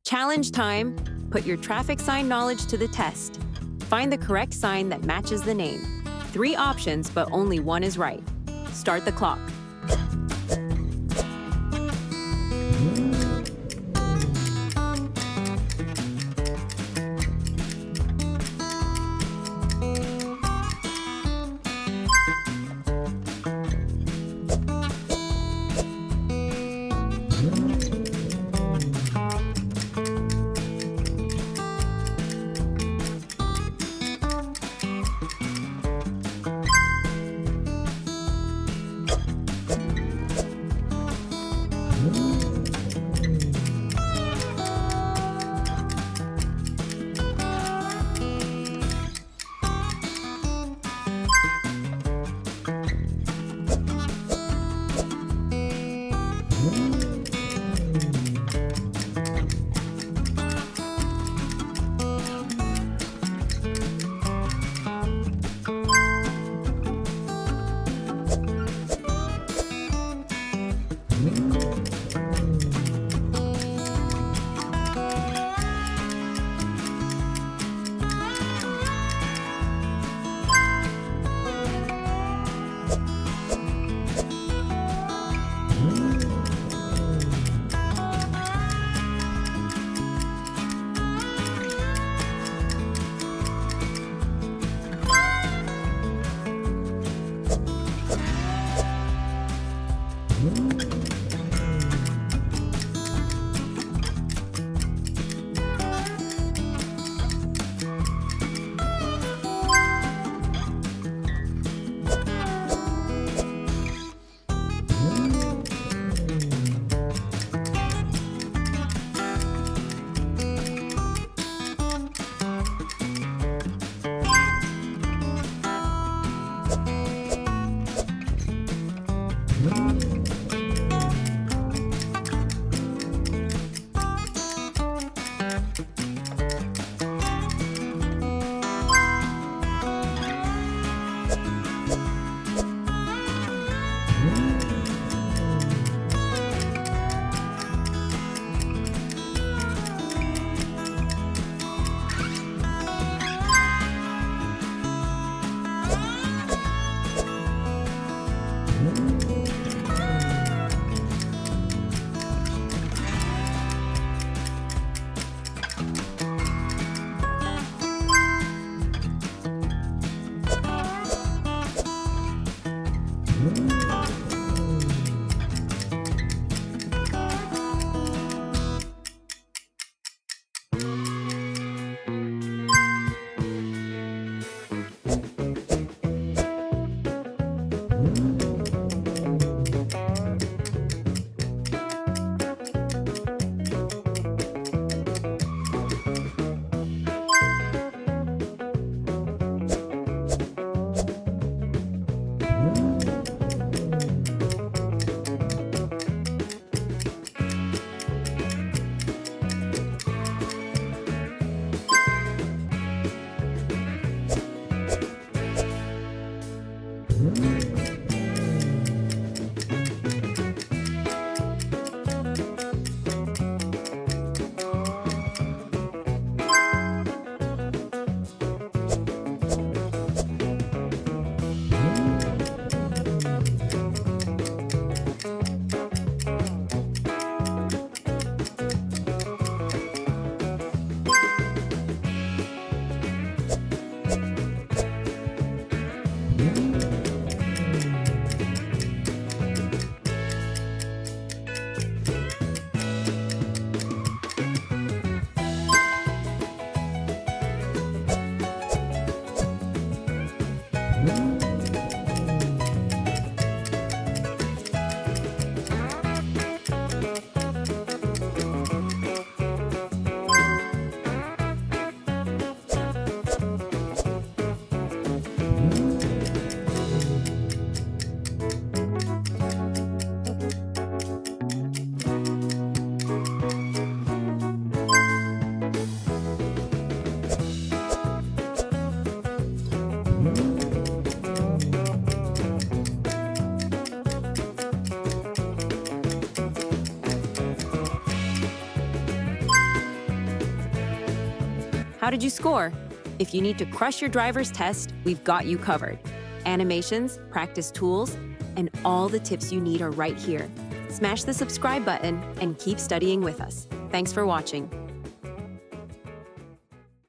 Challenge time. Put your traffic sign knowledge to the test. Find the correct sign that matches the name. 3 options, but only one is right. Start the clock. How did you score? If you need to crush your driver's test, we've got you covered. Animations, practice tools, and all the tips you need are right here. Smash the subscribe button and keep studying with us. Thanks for watching.